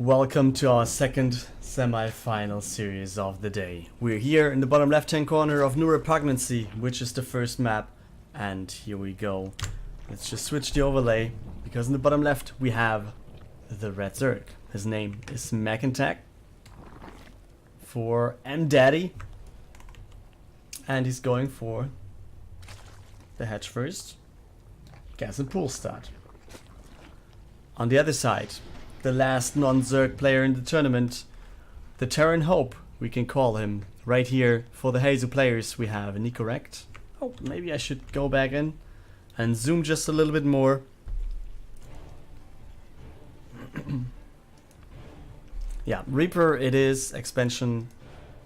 Welcome to our second semi-final series of the day. We're here in the bottom left-hand corner of New Repugnancy, which is the first map. And here we go. Let's just switch the overlay, because in the bottom left we have the Red Zerg. His name is Mackintac for M Daddy. And he's going for the hatch first. Gas and pool start. On the other side, the last non-Zerg player in the tournament, the Terran Hope, we can call him. Right here, for the Hazu players, we have Nicoract. Oh, maybe I should go back in and zoom just a little bit more. Yeah, Reaper it is, expansion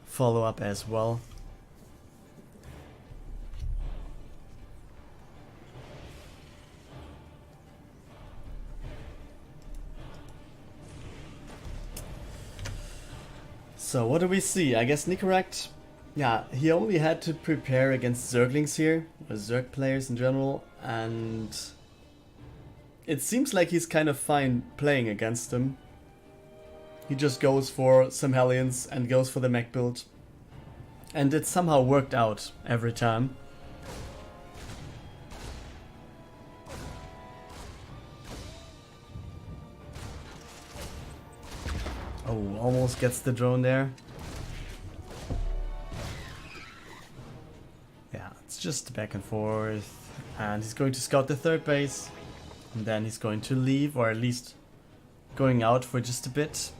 follow-up as well. So what do we see? I guess Nicoract, yeah, he only had to prepare against Zerglings here, or Zerg players in general, and it seems like he's kind of fine playing against them. He just goes for some Hellions and goes for the mech build, and it somehow worked out every time. Oh, almost gets the drone there. Yeah, it's just back and forth. And he's going to scout the third base. And then he's going to leave, or at least going out for just a bit.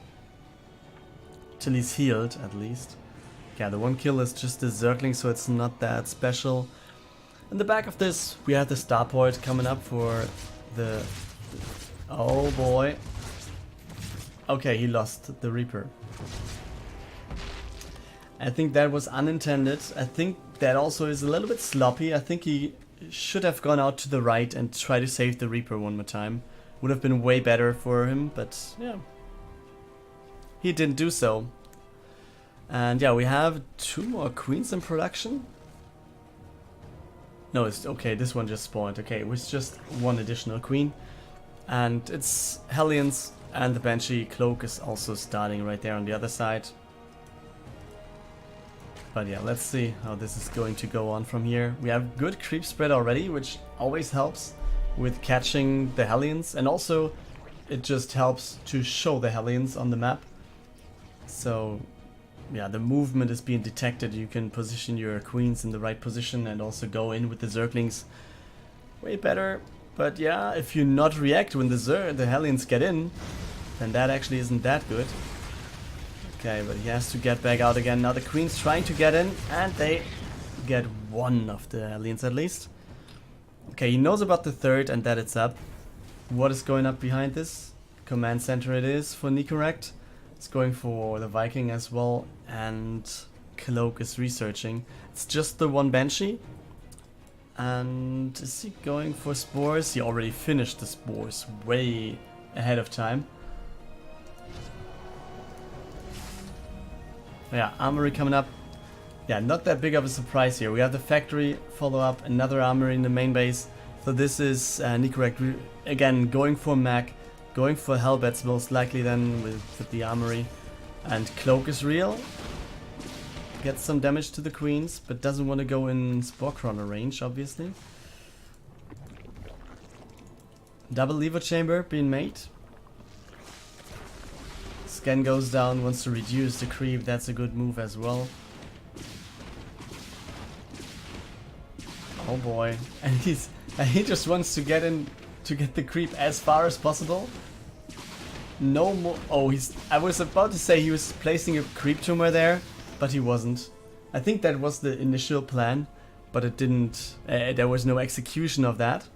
Till he's healed, at least. Yeah, the one kill is just the Zergling, so it's not that special. In the back of this, we have the starport coming up for the... Oh boy. Okay, he lost the Reaper. I think that was unintended. I think that also is a little bit sloppy. I think he should have gone out to the right and try to save the Reaper one more time. Would have been way better for him, but yeah. He didn't do so. And yeah, we have 2 more queens in production. No, it's okay, this one just spawned. Okay, it was just 1 additional queen. And it's Hellions. And the Banshee Cloak is also starting right there on the other side. But yeah, let's see how this is going to go on from here. We have good creep spread already, which always helps with catching the Hellions. And also, it just helps to show the Hellions on the map. So, yeah, the movement is being detected. You can position your queens in the right position and also go in with the Zerglings way better. But yeah, if you not react when the Hellions get in, then that actually isn't that good. Okay, but he has to get back out again. Now the Queen's trying to get in, and they get 1 of the Hellions at least. Okay, he knows about the third and that it's up. What is going up behind this? Command center it is for Nicoract. It's going for the Viking as well, and Cloak is researching. It's just the 1 Banshee. And is he going for spores? He already finished the spores way ahead of time. Yeah, armory coming up. Yeah, not that big of a surprise here. We have the factory follow up, another armory in the main base. So this is Nicoract again going for mech, going for Hellbats most likely then with the armory. And Cloak is real. Gets some damage to the queens, but doesn't want to go in Spore Crawler range, obviously. Double lever chamber being made. Scan goes down, wants to reduce the creep, that's a good move as well. Oh boy, and he just wants to get in to get the creep as far as possible. No more. Oh, I was about to say he was placing a creep tumor there, but he wasn't. I think that was the initial plan, but it didn't. There was no execution of that.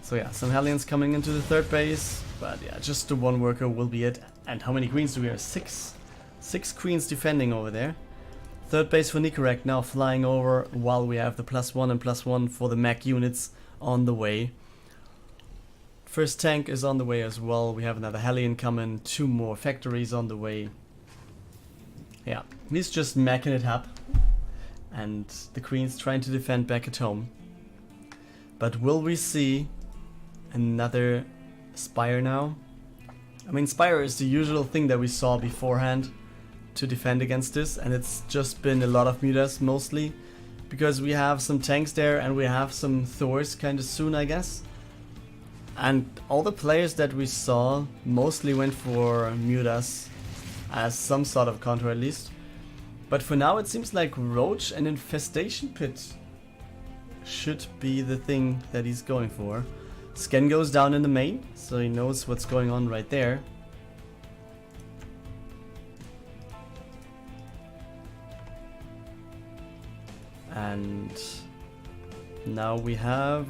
So yeah, some Hellions coming into the third base, but yeah, just the 1 worker will be it. And how many queens do we have? 6. 6 queens defending over there. Third base for Nicoract now flying over, while we have the +1 and +1 for the mech units on the way. First tank is on the way as well. We have another Hellion coming, 2 more factories on the way. Yeah, he's just meching it up. And the queen's trying to defend back at home. But will we see another Spire now? I mean, Spire is the usual thing that we saw beforehand to defend against this, and it's just been a lot of mutas mostly, because we have some tanks there and we have some Thors kind of soon, I guess. And all the players that we saw mostly went for mutas as some sort of counter at least. But for now it seems like Roach and Infestation Pit should be the thing that he's going for. Scan goes down in the main, so he knows what's going on right there. And now we have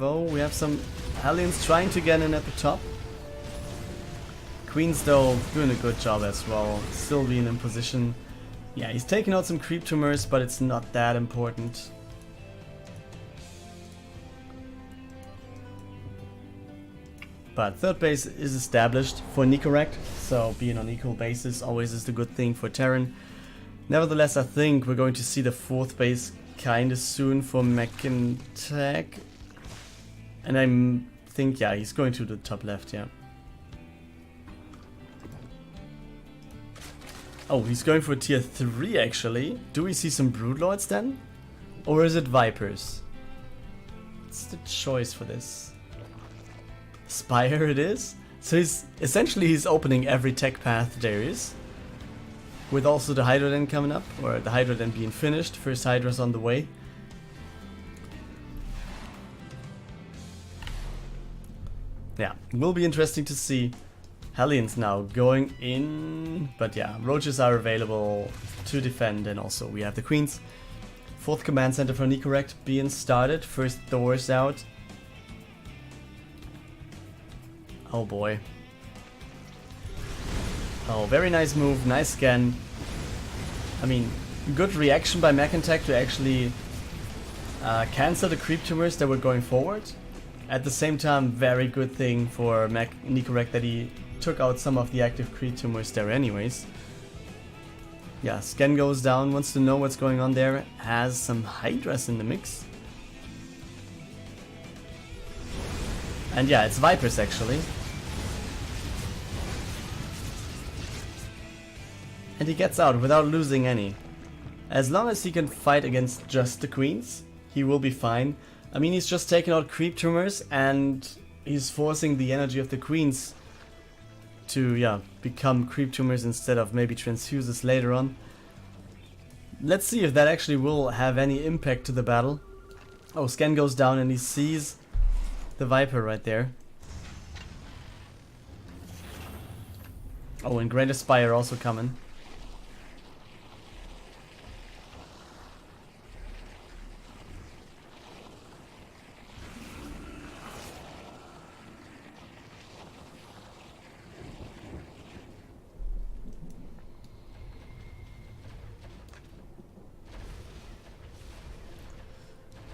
some Hellions trying to get in at the top. Queen's though doing a good job as well, still being in position. Yeah, he's taking out some creep tumors, but it's not that important. But third base is established for Nicoract, so being on equal bases always is the good thing for Terran. Nevertheless, I think we're going to see the fourth base kinda soon for Mackintac. And I think, yeah, he's going to the top left, yeah. Oh, he's going for tier 3 actually. Do we see some Broodlords then? Or is it Vipers? What's the choice for this? Spire it is? So he's opening every tech path there is. With also the Hydra Den coming up, or the Hydra Den being finished. First Hydra's on the way. Yeah, will be interesting to see. Hellions now going in, but yeah, Roaches are available to defend, and also we have the Queens. Fourth command center for Nicoract being started. First Thors out. Oh boy. Oh, very nice move, nice scan. I mean, good reaction by Mackintac to actually cancel the creep tumors that were going forward. At the same time, very good thing for Nicoract that he took out some of the active creep tumors there anyways. Yeah, scan goes down, wants to know what's going on there, has some Hydras in the mix. And yeah, it's Vipers actually. And he gets out without losing any. As long as he can fight against just the Queens, he will be fine. I mean, he's just taking out creep tumors and he's forcing the energy of the Queens to, yeah, become creep tumors instead of maybe transfuses later on. Let's see if that actually will have any impact to the battle. Oh, scan goes down and he sees the Viper right there. Oh, and Greater Spire also coming.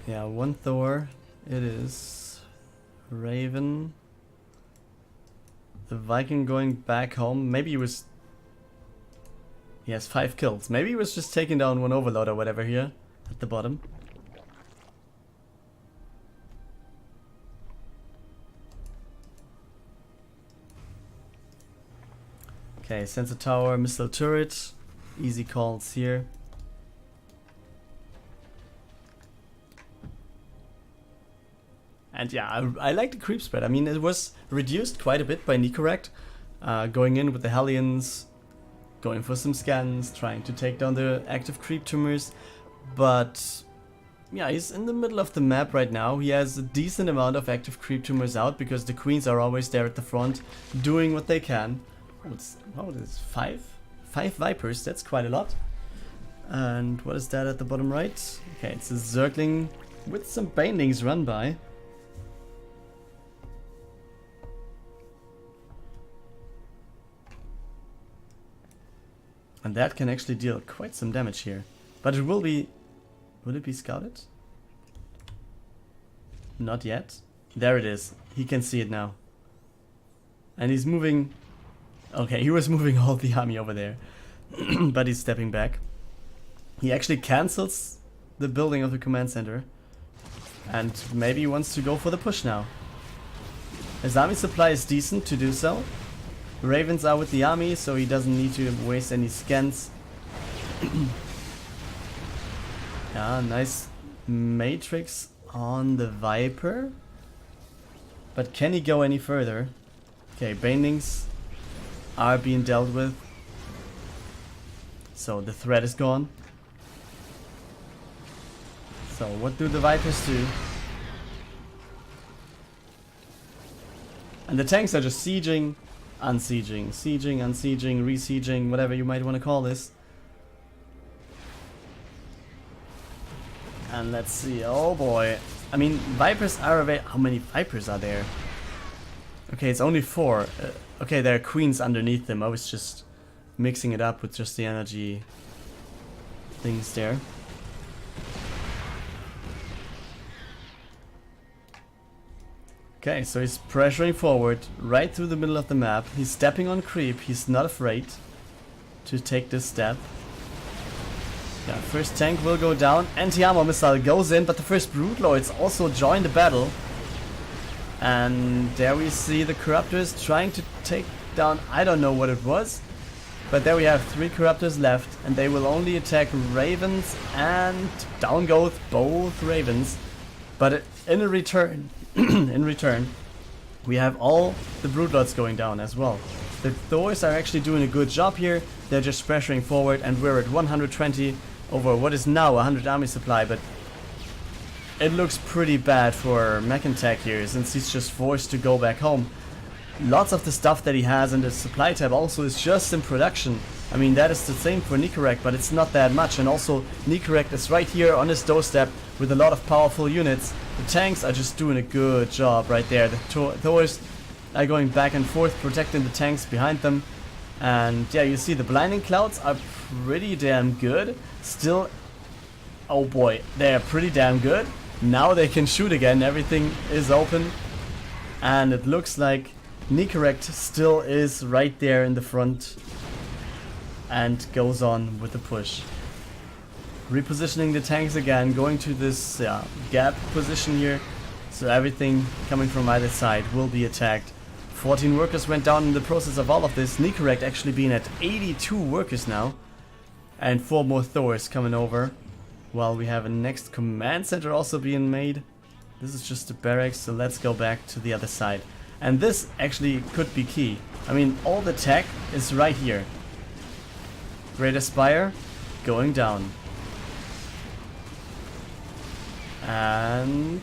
Yeah, one Thor. It is Raven. The Viking going back home. Maybe he was... He has 5 kills. Maybe he was just taking down one Overlord or whatever here at the bottom. Okay, sensor tower, missile turret. Easy calls here. And yeah, I like the creep spread. I mean, it was reduced quite a bit by Nicoract. Going in with the Hellions, going for some scans, trying to take down the active creep tumors. But yeah, he's in the middle of the map right now. He has a decent amount of active creep tumors out because the Queens are always there at the front, doing what they can. Oh, it's 5 Vipers, that's quite a lot. And what is that at the bottom right? Okay, it's a Zergling with some Banelings run by. And that can actually deal quite some damage here. But it will be... Will it be scouted? Not yet. There it is. He can see it now. And he's moving... Okay, he was moving all the army over there. But he's stepping back. He actually cancels the building of the command center. And maybe he wants to go for the push now. His army supply is decent to do so. Ravens are with the army, so he doesn't need to waste any scans. Yeah, nice matrix on the Viper. But can he go any further? Okay, Banelings are being dealt with. So the threat is gone. So what do the Vipers do? And the tanks are just sieging, unsieging, sieging, unsieging, re-sieging, whatever you might want to call this. And let's see, oh boy. I mean, Vipers are available. How many Vipers are there? Okay, it's only 4. Okay, there are queens underneath them. I was just mixing it up with just the energy things there. Okay, so he's pressuring forward right through the middle of the map. He's stepping on creep. He's not afraid to take this step. Yeah, first tank will go down. Anti-armor missile goes in, but the first Broodlords also join the battle. And there we see the Corruptors trying to take down, I don't know what it was. But there we have 3 Corruptors left, and they will only attack Ravens, and down goes both Ravens. But in return, we have all the Broodlords going down as well. The Thors are actually doing a good job here. They're just pressuring forward, and we're at 120 over what is now 100 army supply, but it looks pretty bad for Mackintac here, since he's just forced to go back home. Lots of the stuff that he has in the supply tab also is just in production. I mean, that is the same for Nicoract, but it's not that much. And also, Nicoract is right here on his doorstep with a lot of powerful units. The tanks are just doing a good job right there. The Thors are going back and forth, protecting the tanks behind them. And yeah, you see the blinding clouds are pretty damn good. Still, oh boy, they're pretty damn good. Now they can shoot again, everything is open. And it looks like Nicoract still is right there in the front and goes on with the push. Repositioning the tanks again, going to this gap position here, so everything coming from either side will be attacked. 14 workers went down in the process of all of this. Nicoract actually being at 82 workers now, and 4 more Thors coming over, while we have a next command center also being made. This is just a barracks, so let's go back to the other side. And this actually could be key. I mean, all the tech is right here. Great Aspire going down. And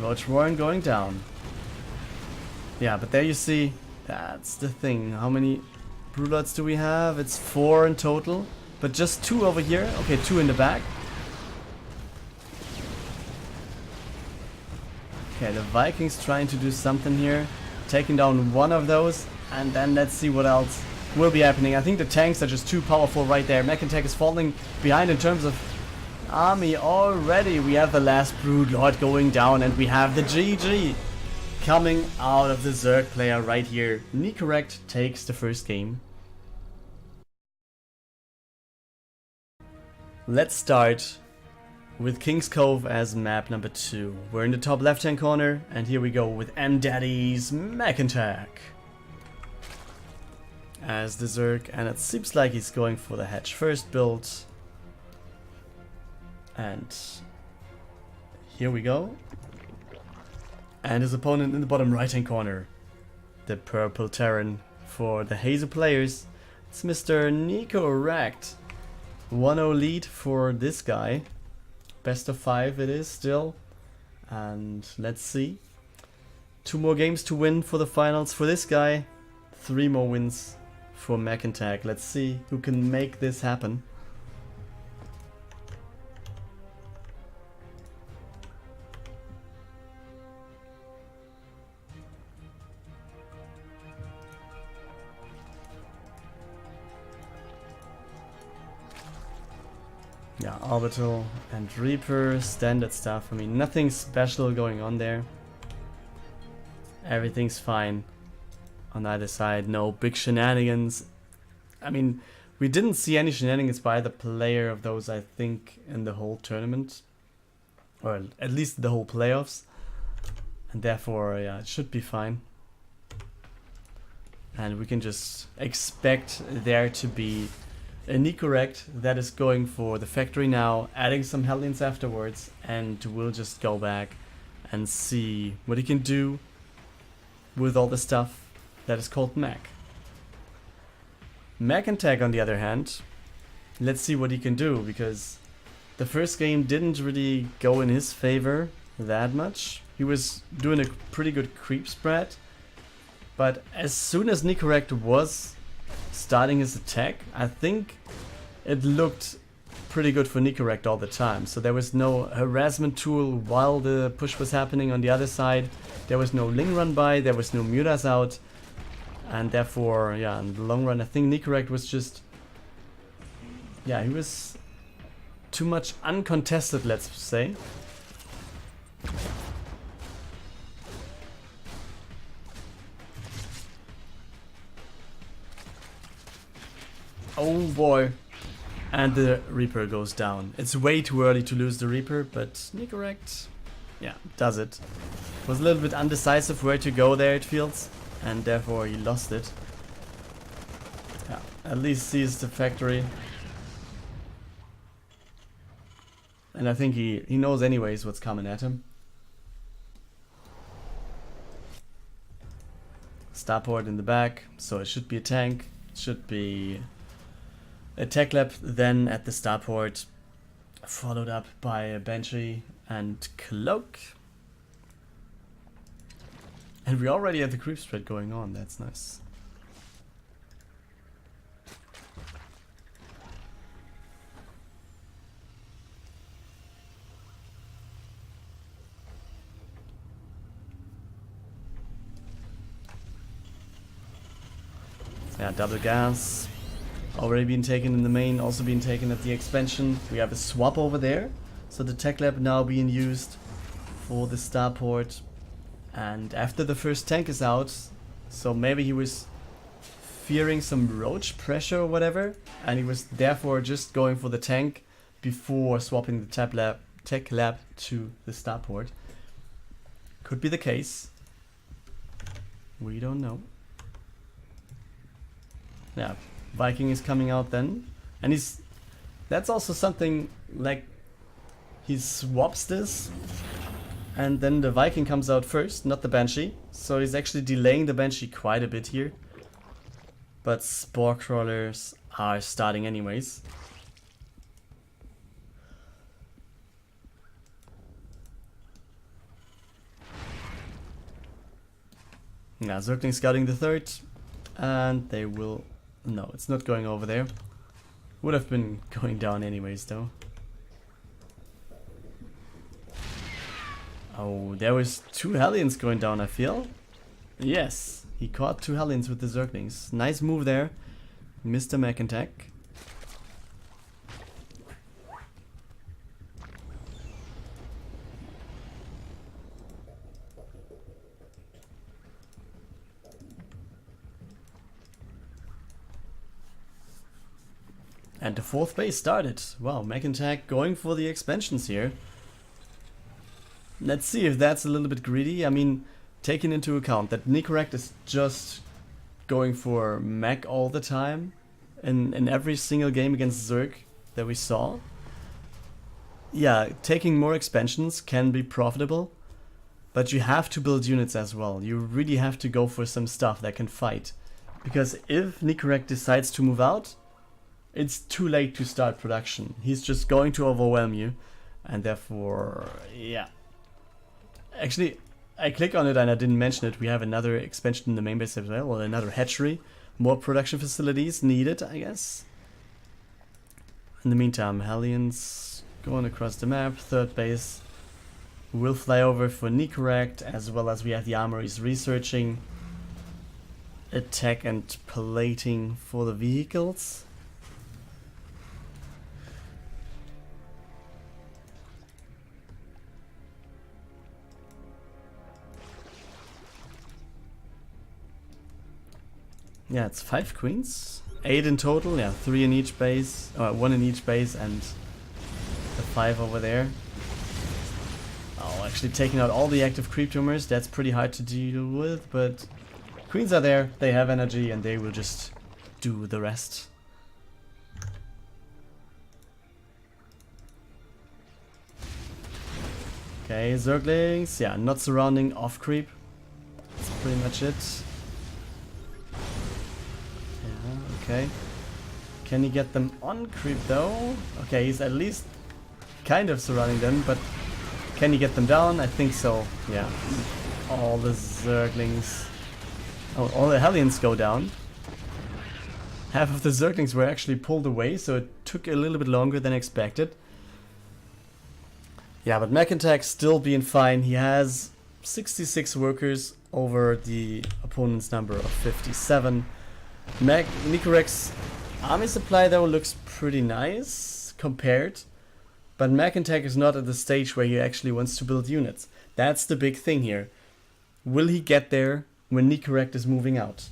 Roach Warren going down. Yeah, but there you see, that's the thing. How many Broodlords do we have? It's 4 in total, but just 2 over here. Okay, 2 in the back. Okay, the Vikings trying to do something here, taking down one of those, and then let's see what else will be happening. I think the tanks are just too powerful right there. Mackintac is falling behind in terms of army already. We have the last Broodlord going down, and we have the GG coming out of the Zerg player right here. Nicoract takes the first game. Let's start with King's Cove as map number 2. We're in the top left hand corner, and here we go with M-Daddy's Mackintac as the Zerg, and it seems like he's going for the hedge first build. And here we go. And his opponent in the bottom right hand corner, the purple Terran for the Hazel players. It's Mr. Nicoract. 1-0 lead for this guy. Best of 5 it is still. And let's see. 2 more games to win for the finals for this guy. 3 more wins for Mackintac. Let's see who can make this happen. Yeah, Orbital and Reaper, standard stuff. I mean, nothing special going on there. Everything's fine on either side. No big shenanigans. I mean, we didn't see any shenanigans by either player of those, I think, in the whole tournament. or at least the whole playoffs, and therefore, yeah, it should be fine. And we can just expect there to be a Nicoract that is going for the factory now, adding some Hellions afterwards, and we'll just go back and see what he can do with all the stuff that is called Mac. Mackintac, on the other hand, let's see what he can do, because the first game didn't really go in his favor that much. He was doing a pretty good creep spread, but as soon as Nicoract was starting his attack, I think it looked pretty good for Nicoract all the time. So there was no harassment tool while the push was happening on the other side. There was no Ling run by, there was no Mutas out. And therefore, yeah, in the long run, I think Nicoract was just... yeah, he was too much uncontested, let's say. Oh boy. And the Reaper goes down. It's way too early to lose the Reaper, but Nicoract, yeah, does it. Was a little bit undecisive where to go there, it feels, and therefore he lost it. Yeah, at least sees the factory. And I think he knows anyways what's coming at him. Starport in the back, so it should be a tank. It should be a tech lab then at the starport, followed up by a Banshee and Cloak. And we already have the creep spread going on, that's nice. Yeah, double gas. Already been taken in the main, also been taken at the expansion. We have a swap over there. So the tech lab now being used for the starport. And after the first tank is out, so maybe he was fearing some roach pressure or whatever, and he was therefore just going for the tank before swapping the tech lab to the starport. Could be the case. We don't know. Yeah, Viking is coming out then, and that's also something like he swaps this, and then the Viking comes out first, not the Banshee, so he's actually delaying the Banshee quite a bit here. But Spore Crawlers are starting anyways. Yeah, Zergling scouting the third, and they will... no, it's not going over there. Would have been going down anyways though. Oh, there was 2 Hellions going down, I feel. Yes, he caught 2 Hellions with the Zerglings. Nice move there, Mr. Mackintac. And the 4th base started. Wow, Mackintac going for the expansions here. Let's see if that's a little bit greedy. I mean, taking into account that Nicoract is just going for Mac all the time in every single game against Zerg that we saw. Yeah, taking more expansions can be profitable, but you have to build units as well. You really have to go for some stuff that can fight. Because if Nicoract decides to move out, it's too late to start production. He's just going to overwhelm you, and therefore, yeah. Actually, I click on it and I didn't mention it. We have another expansion in the main base as well, or another hatchery. More production facilities needed, I guess. In the meantime, Hellions going across the map. 3rd base will fly over for Nicoract, as well as we have the armories researching. Attack and plating for the vehicles. Yeah, it's 5 queens, 8 in total. Yeah, 3 in each base, 1 in each base, and the 5 over there. Oh, actually taking out all the active creep tumors, that's pretty hard to deal with, but queens are there, they have energy, and they will just do the rest. Okay, Zerglings, yeah, not surrounding off creep. That's pretty much it. Yeah, okay. Can he get them on creep though? Okay, he's at least kind of surrounding them, but can he get them down? I think so, yeah. All the Zerglings... Oh, all the Hellions go down. Half of the Zerglings were actually pulled away, so it took a little bit longer than expected. Yeah, but Mackintac still being fine. He has 66 workers over the opponent's number of 57. Nicoract's army supply though looks pretty nice compared. But Mackintac is not at the stage where he actually wants to build units. That's the big thing here. Will he get there when Nicoract is moving out?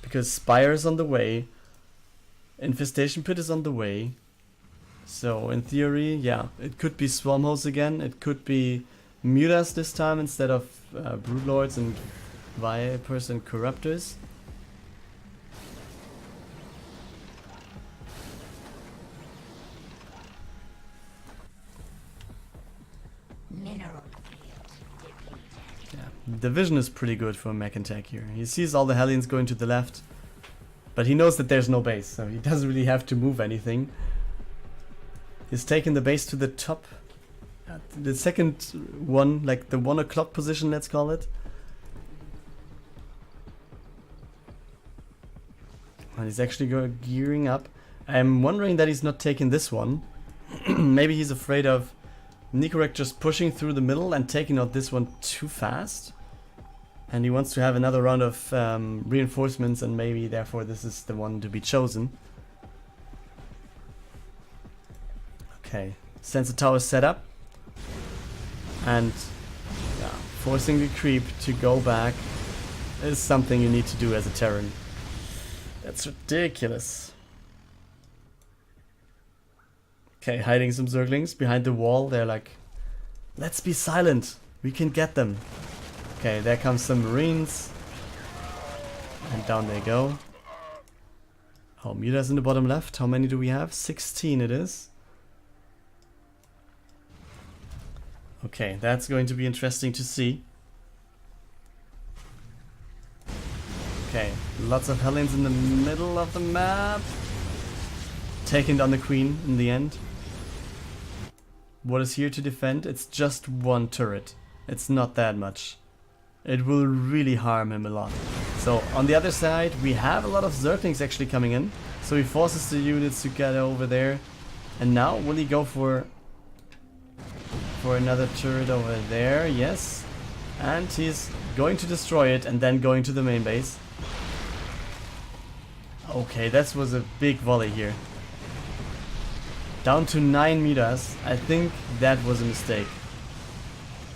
Because Spire is on the way. Infestation Pit is on the way. So in theory, yeah, it could be Swarmhosts again. It could be Mutas this time instead of Broodlords and Vipers and Corruptors. Yeah, the vision is pretty good for Mackintac here. He sees all the Hellions going to the left, but he knows that there's no base, so he doesn't really have to move anything. He's taken the base to the top. The second one, like the 1 o'clock position, let's call it. And he's actually gearing up. I'm wondering that he's not taking this one. Maybe he's afraid of Nicoract just pushing through the middle and taking out this one too fast. And he wants to have another round of reinforcements, and maybe therefore this is the one to be chosen. Okay, sensor tower set up, and yeah, forcing the creep to go back is something you need to do as a Terran. That's ridiculous. Okay, hiding some Zerglings behind the wall. They're like, let's be silent, we can get them. Okay, there comes some Marines, and down they go. Oh, Mutas in the bottom left. How many do we have? 16 it is. Okay, that's going to be interesting to see. Okay, lots of Hellions in the middle of the map. Taking down the Queen in the end. What is here to defend? It's just one turret. It's not that much. It will really harm him a lot. So on the other side, we have a lot of Zerglings actually coming in. So he forces the units to get over there. And now, will he go for another turret over there? Yes. And he's going to destroy it and then going to the main base. Okay, that was a big volley here. Down to 9 meters. I think that was a mistake.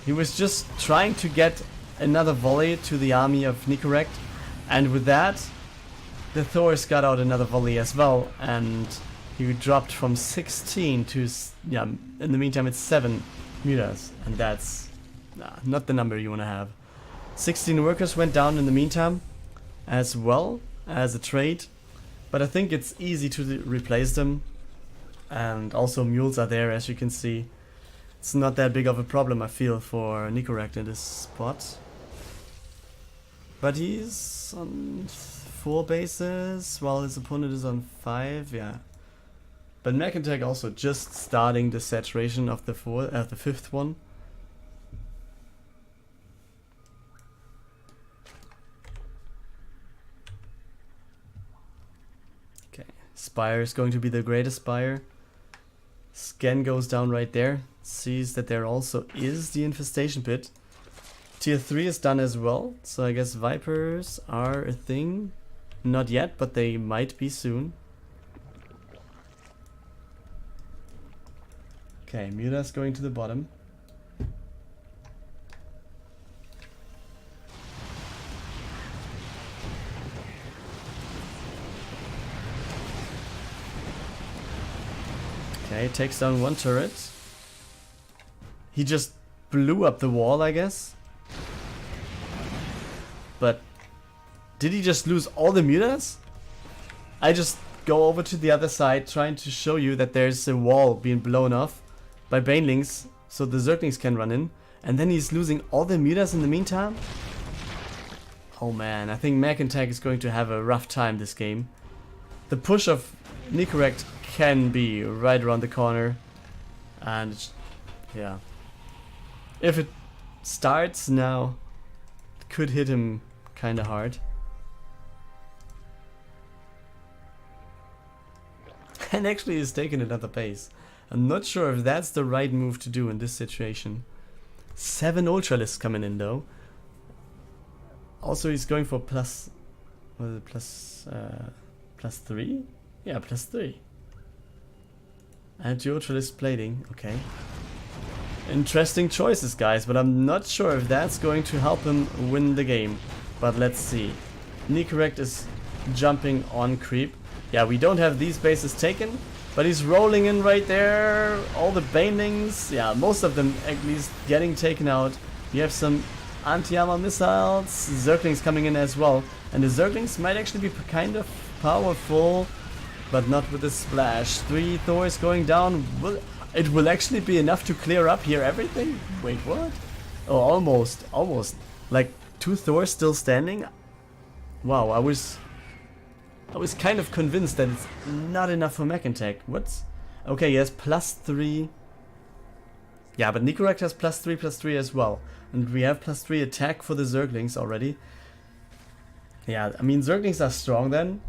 He was just trying to get another volley to the army of Nicoract, and with that the Thors got out another volley as well, and he dropped from 16 to, yeah, in the meantime it's 7 meters, and that's not the number you want to have. 16 workers went down in the meantime as well as a trade, but I think it's easy to replace them, and also mules are there, as you can see. It's not that big of a problem, I feel, for Nicoract in this spot. But he's on 4 bases while his opponent is on 5, yeah. But Mackintac also just starting the saturation of the 5th one. Okay, Spire is going to be the greatest Spire. Scan goes down right there. Sees that there also is the infestation pit. Tier 3 is done as well, so I guess Vipers are a thing. Not yet, but they might be soon. Okay, Muta's going to the bottom. Okay, takes down 1 turret. He just blew up the wall, I guess. But did he just lose all the mutas? I just go over to the other side trying to show you that there's a wall being blown off by banelings so the zerglings can run in. And then he's losing all the mutas in the meantime? Oh man, I think Mackintac is going to have a rough time this game. The push of Nicoract can be right around the corner. And yeah. If it starts now, it could hit him kinda hard. And actually he's taken another base. I'm not sure if that's the right move to do in this situation. 7 Ultralisks coming in though. Also he's going for plus... what is it? Plus 3? Yeah, plus 3. And 2 Ultralisks plating. Okay. Interesting choices, guys, but I'm not sure if that's going to help him win the game. But let's see. Nicoract is jumping on creep. Yeah, we don't have these bases taken, but he's rolling in right there. All the banelings, yeah, most of them at least getting taken out. We have some anti-armor missiles, zerglings coming in as well. And the zerglings might actually be kind of powerful, but not with the splash. 3 Thors going down. It will actually be enough to clear up here everything? Wait, what? Oh, almost. Like 2 Thors still standing? Wow, I was kind of convinced that it's not enough for Mackintac. What? Okay, he has plus 3. Yeah, but Nicoract has plus 3 as well. And we have plus 3 attack for the zerglings already. Yeah, I mean, zerglings are strong then.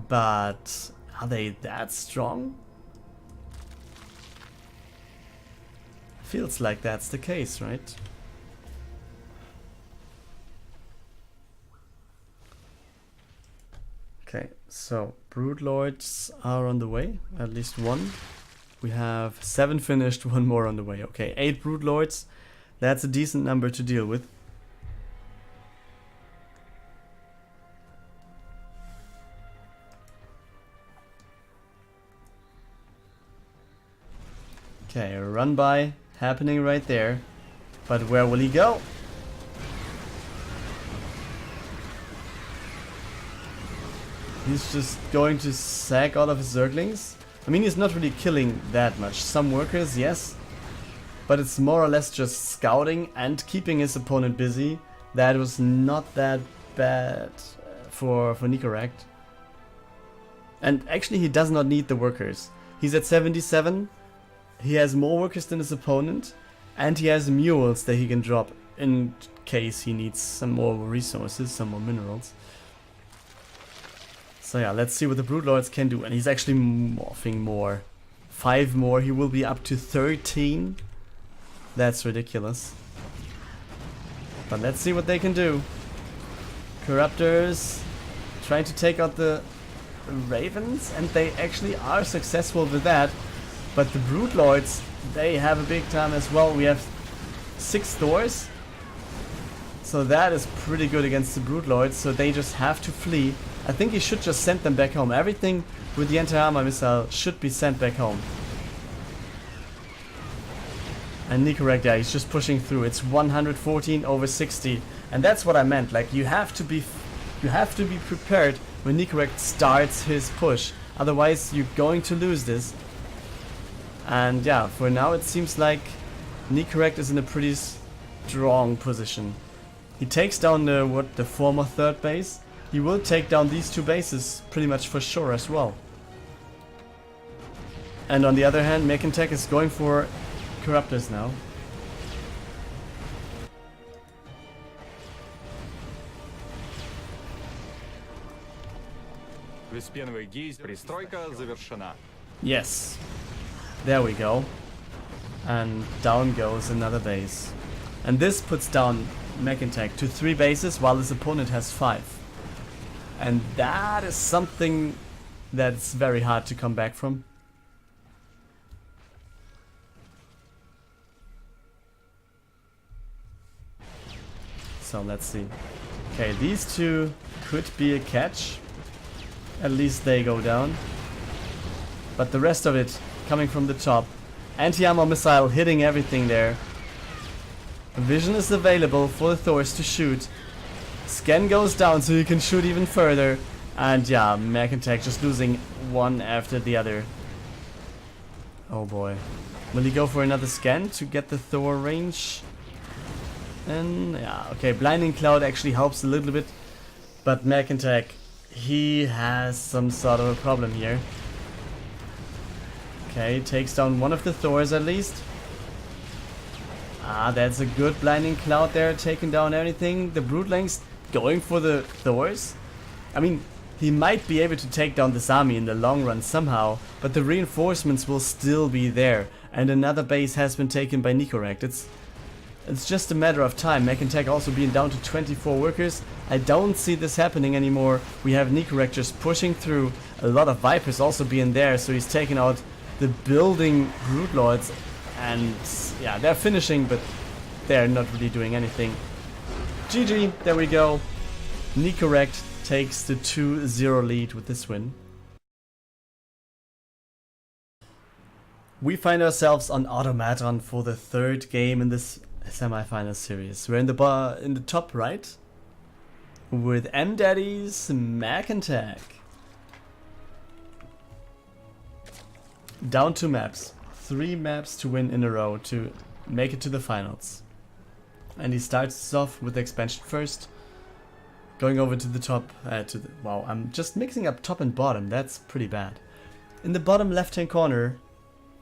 But are they that strong? Feels like that's the case, right? Okay, so Broodlords are on the way, at least 1. We have 7 finished, 1 more on the way. Okay, 8 Broodlords. That's a decent number to deal with. Okay, a run by happening right there. But where will he go? He's just going to sack all of his zerglings. I mean, he's not really killing that much. Some workers, yes. But it's more or less just scouting and keeping his opponent busy. That was not that bad for Nicoract. And actually he does not need the workers. He's at 77. He has more workers than his opponent. And he has mules that he can drop in case he needs some more resources, some more minerals. So yeah, let's see what the Broodlords can do. And he's actually morphing more. 5 more, he will be up to 13. That's ridiculous. But let's see what they can do. Corruptors trying to take out the Ravens, and they actually are successful with that. But the Broodlords, they have a big time as well. We have 6 Thors. So that is pretty good against the Broodlords, so they just have to flee. I think he should just send them back home. Everything with the anti-armor missile should be sent back home. And Nicoract, yeah, he's just pushing through. It's 114 over 60. And that's what I meant. Like, you have to be prepared when Nicoract starts his push. Otherwise, you're going to lose this. And yeah, for now it seems like Nicoract is in a pretty strong position. He takes down the former 3rd base. He will take down these 2 bases pretty much for sure as well. And on the other hand, Mackintac is going for Corruptors now. Yes. There we go. And down goes another base. And this puts down Mackintac to 3 bases while his opponent has 5. And that is something that's very hard to come back from. So let's see. Okay, these 2 could be a catch. At least they go down. But the rest of it coming from the top. Anti-armor missile hitting everything there. Vision is available for the Thors to shoot. Scan goes down so you can shoot even further. And yeah, Mackintac just losing one after the other. Oh boy. Will he go for another scan to get the Thor range? And yeah, okay, Blinding Cloud actually helps a little bit. But Mackintac, he has some sort of a problem here. Okay, takes down one of the Thors at least. Ah, that's a good Blinding Cloud there, taking down everything. The Broodlings going for the Thors. I mean, he might be able to take down this army in the long run somehow, but the reinforcements will still be there. And another base has been taken by Nicoract. It's just a matter of time. Mackintac also being down to 24 workers. I don't see this happening anymore. We have Nicoract just pushing through. A lot of Vipers also being there, so he's taking out the building Broodlords. And yeah, they're finishing, but they're not really doing anything. GG, there we go. Nicoract takes the 2-0 lead with this win. We find ourselves on Automaton for the third game in this semi-final series. We're in the top right with M-Daddy's Mackintac. Down 2 maps. 3 maps to win in a row to make it to the finals. And he starts off with the expansion first. Going over to the top, wow, I'm just mixing up top and bottom, that's pretty bad. In the bottom left hand corner,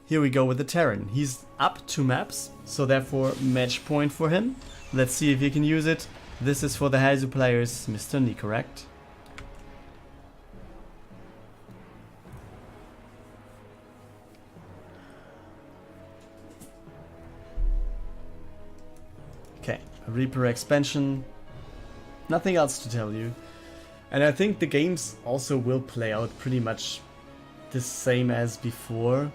here we go with the Terran. He's up 2 maps, so therefore match point for him. Let's see if he can use it. This is for the Haizu players, Mr. Nicoract. Okay, Reaper expansion. Nothing else to tell you. And I think the games also will play out pretty much the same as before.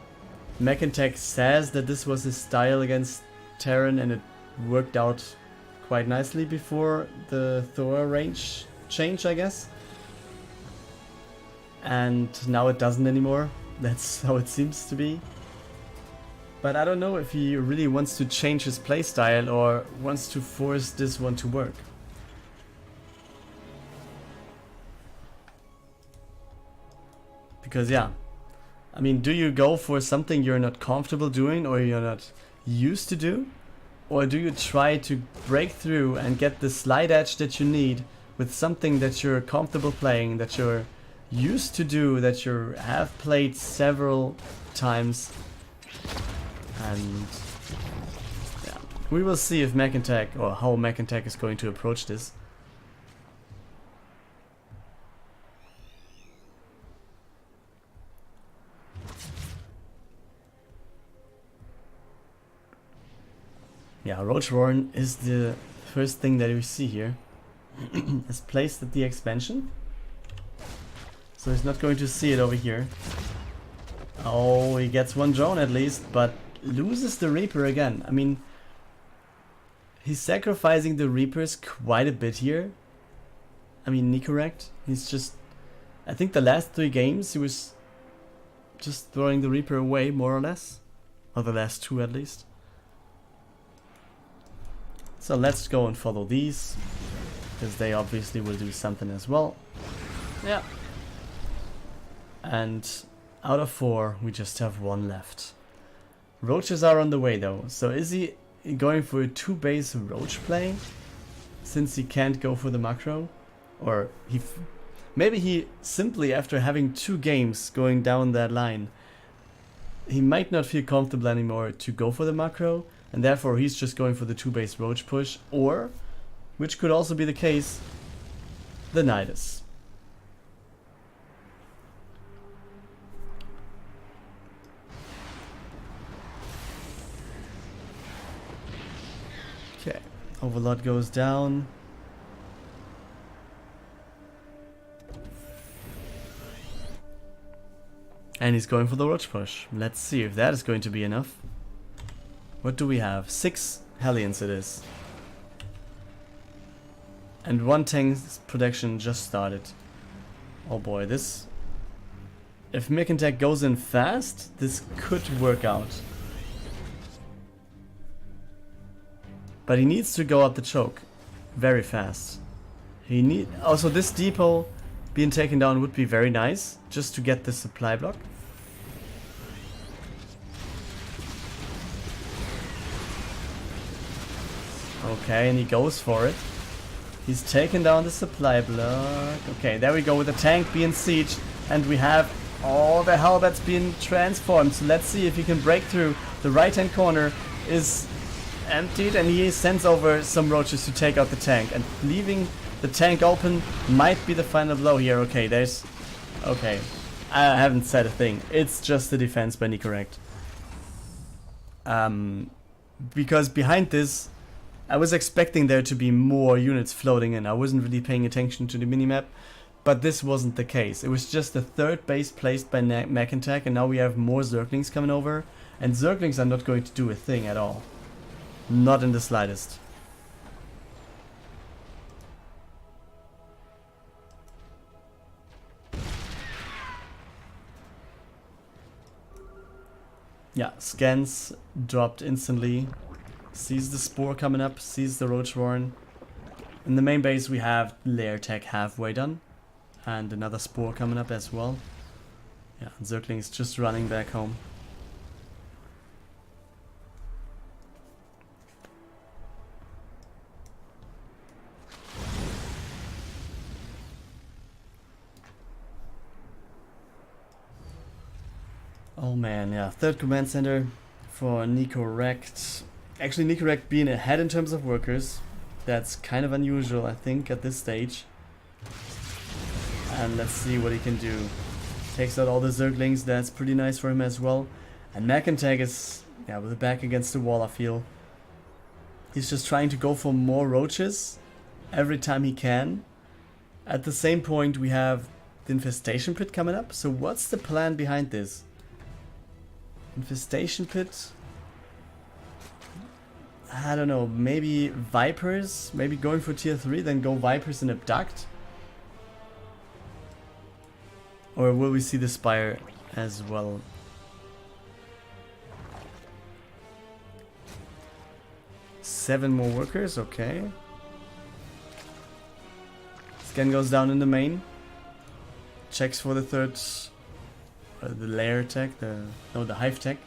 Mackintac says that this was his style against Terran and it worked out quite nicely before the Thor range change, I guess. And now it doesn't anymore. That's how it seems to be. But I don't know if he really wants to change his playstyle or wants to force this one to work. Because yeah, I mean, do you go for something you're not comfortable doing or you're not used to do? Or do you try to break through and get the slight edge that you need with something that you're comfortable playing, that you're used to do, that you have played several times? And yeah, we will see if Mackintac, or how Mackintac is going to approach this. Yeah, Roach Warren is the first thing that we see here. It's placed at the expansion. So he's not going to see it over here. Oh, he gets one drone at least, but loses the Reaper again. I mean, he's sacrificing the Reapers quite a bit here. I mean, Nicoract, he's just... I think the last 3 games he was just throwing the Reaper away, more or less. Or the last 2 at least. So let's go and follow these, because they obviously will do something as well. Yeah. And out of 4, we just have 1 left. Roaches are on the way though. So is he going for a 2-base roach play? Since he can't go for the macro? Or maybe he simply, after having 2 games going down that line, he might not feel comfortable anymore to go for the macro. And therefore he's just going for the 2-base roach push, or, which could also be the case, the Nidus. Okay, Overlord goes down. And he's going for the roach push. Let's see if that is going to be enough. What do we have? 6 Hellions it is. And 1 tank's protection just started. Oh boy, this... If Mackintac goes in fast, this could work out. But he needs to go up the choke very fast. Also this depot being taken down would be very nice, just to get the supply block. Okay, and he goes for it. He's taken down the supply block. Okay, there we go with the tank being sieged. And we have all the halberds being transformed. So let's see if he can break through. The right hand corner is emptied and he sends over some roaches to take out the tank. And leaving the tank open might be the final blow here. Okay, okay, I haven't said a thing. It's just the defense by Nicoract. Because behind this, I was expecting there to be more units floating in. I wasn't really paying attention to the minimap, but this wasn't the case. It was just the third base placed by Mackintac, and now we have more Zerglings coming over, and Zerglings are not going to do a thing at all. Not in the slightest. Yeah, scans dropped instantly. Sees the spore coming up, sees the roach warren. In the main base we have lair tech halfway done. And another spore coming up as well. Yeah, Zergling is just running back home. Oh man, yeah, third command center for Nicoract. Actually, Nicoract being ahead in terms of workers, that's kind of unusual, I think, at this stage. And let's see what he can do. Takes out all the Zerglings, that's pretty nice for him as well. And Mackintac is, yeah, with the back against the wall, I feel. He's just trying to go for more roaches every time he can. At the same point, we have the infestation pit coming up. So what's the plan behind this? Infestation pit? I don't know, maybe Vipers? Maybe going for tier 3, then go Vipers and Abduct? Or will we see the Spire as well? Seven more workers, okay. Scan goes down in the main. Checks for the third... the lair tech, the hive tech.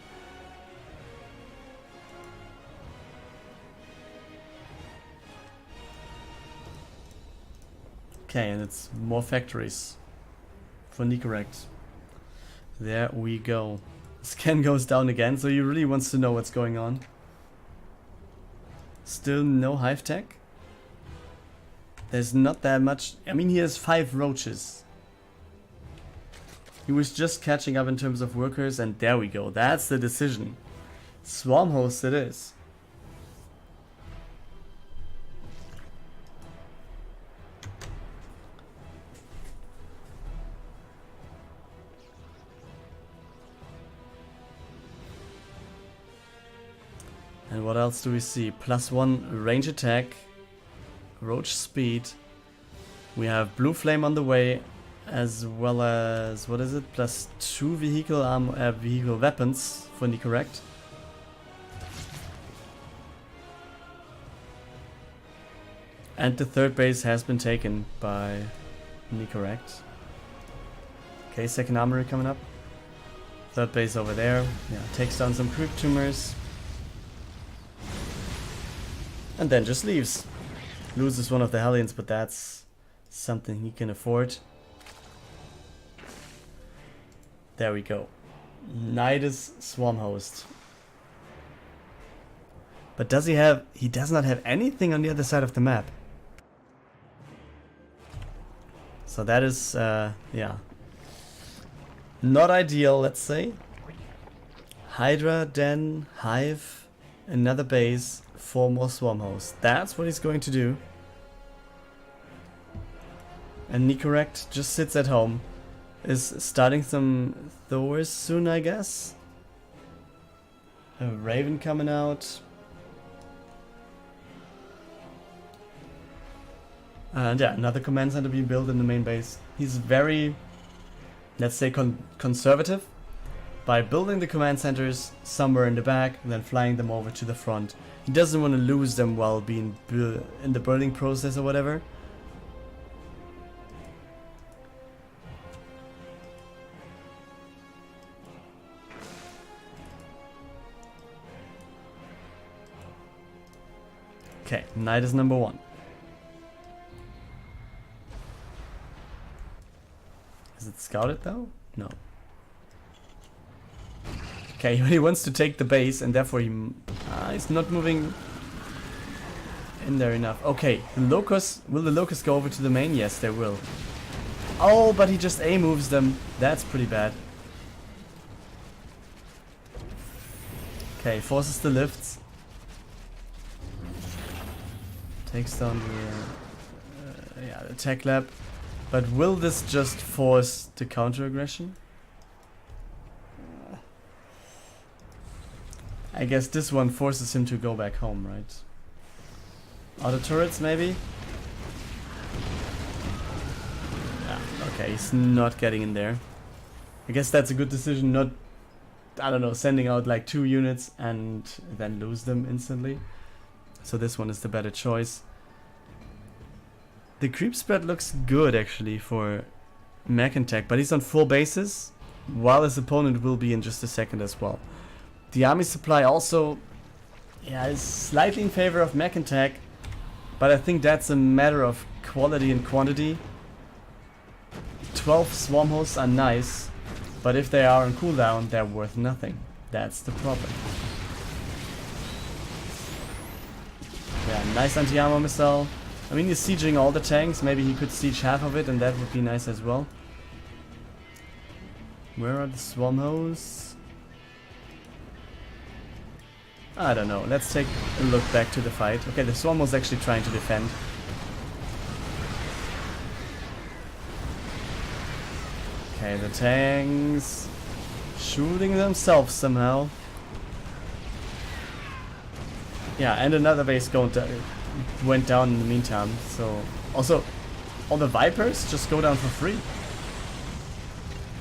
Okay, and it's more factories for Nicoract. There we go. Scan goes down again, so he really wants to know what's going on. Still no hive tech. There's not that much. I mean, he has 5 roaches. He was just catching up in terms of workers, and there we go. That's the decision. Swarm host it is. And what else do we see? +1 range attack, roach speed. We have blue flame on the way, as well as, what is it? +2 vehicle weapons for Nicoract. And the third base has been taken by Nicoract. Okay, second armory coming up. Third base over there. Yeah, takes down some creep tumors. And then just leaves. Loses one of the Hellions, but that's something he can afford. There we go. Nidus Swarm Host. But does he have... He does not have anything on the other side of the map. So that is, yeah. Not ideal, let's say. Hydra, Den, Hive, another base. 4 more Swarm Hosts. That's what he's going to do. And Nicoract just sits at home. Is starting some Thors soon, I guess. A Raven coming out. And yeah, another command center being built in the main base. He's very, let's say, conservative. by building the command centers somewhere in the back and then flying them over to the front. He doesn't want to lose them while being in the building process or whatever. Okay, knight is number 1. Is it scouted though? No. Okay, he wants to take the base and therefore he's not moving in there enough. Okay, the locust, will the locust go over to the main? Yes, they will. Oh, but he just A moves them. That's pretty bad. Okay, forces the lifts. Takes down the attack lab. But will this just force the counter aggression? I guess this one forces him to go back home, right? Auto turrets, maybe? Yeah, okay, he's not getting in there. I guess that's a good decision, not, I don't know, sending out like 2 units and then lose them instantly. So this one is the better choice. The creep spread looks good actually for Mackintac, but he's on full bases, while his opponent will be in just a second as well. The army supply also, is slightly in favor of Mackintac, but I think that's a matter of quality and quantity. 12 swarm hosts are nice, but if they are on cooldown, they're worth nothing. That's the problem. Yeah, nice anti-armor missile. I mean, he's sieging all the tanks. Maybe he could siege half of it, and that would be nice as well. Where are the swarm hosts? I don't know. Let's take a look back to the fight. Okay, the swarm was actually trying to defend. Okay, the tanks shooting themselves somehow. Yeah, and another base went down in the meantime. So also, all the Vipers just go down for free.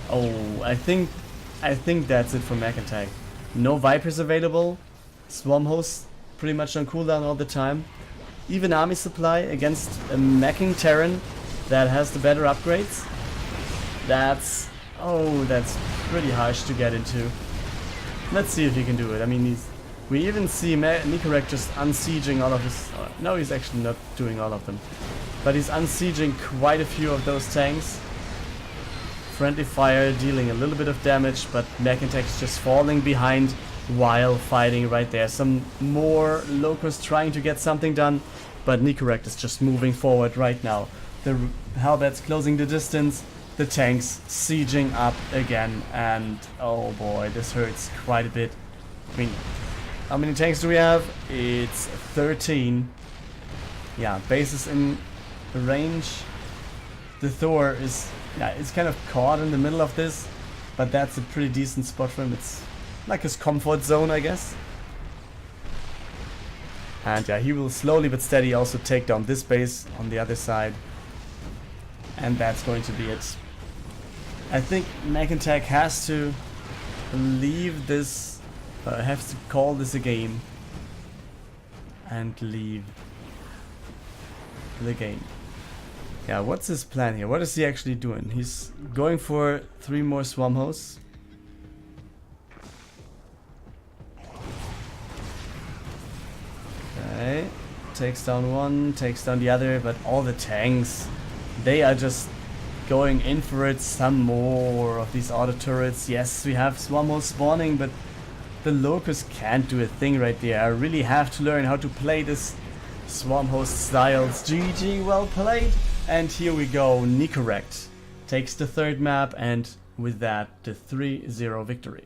Oh, I think that's it for Mackintac. No Vipers available. Swarm hosts pretty much on cooldown all the time. Even army supply against a Mackintac that has the better upgrades. That's pretty harsh to get into. Let's see if he can do it. I mean, we even see Nicoract just unsieging all of his... no, he's actually not doing all of them. But he's unsieging quite a few of those tanks. Friendly fire dealing a little bit of damage, but Mackintac's just falling behind while fighting right there. Some more locusts trying to get something done, but Nicoract is just moving forward right now. The Halberds closing the distance, the tanks sieging up again, and oh boy, this hurts quite a bit. I mean, how many tanks do we have? It's 13. Yeah, bases in range. The Thor is, it's kind of caught in the middle of this, but that's a pretty decent spot for him. It's like his comfort zone, I guess. And yeah, he will slowly but steady also take down this base on the other side. And that's going to be it. I think Mackintac has to leave this, has to call this a game and leave the game. Yeah, what's his plan here? What is he actually doing? He's going for 3 more swarm hosts. Okay, takes down one, takes down the other, but all the tanks, they are just going in for it. Some more of these auto turrets. Yes, we have swarm hosts spawning, but the locust can't do a thing right there. I really have to learn how to play this swarm host styles. GG, well played. And here we go, Nicoract takes the 3rd map, and with that, the 3-0 victory.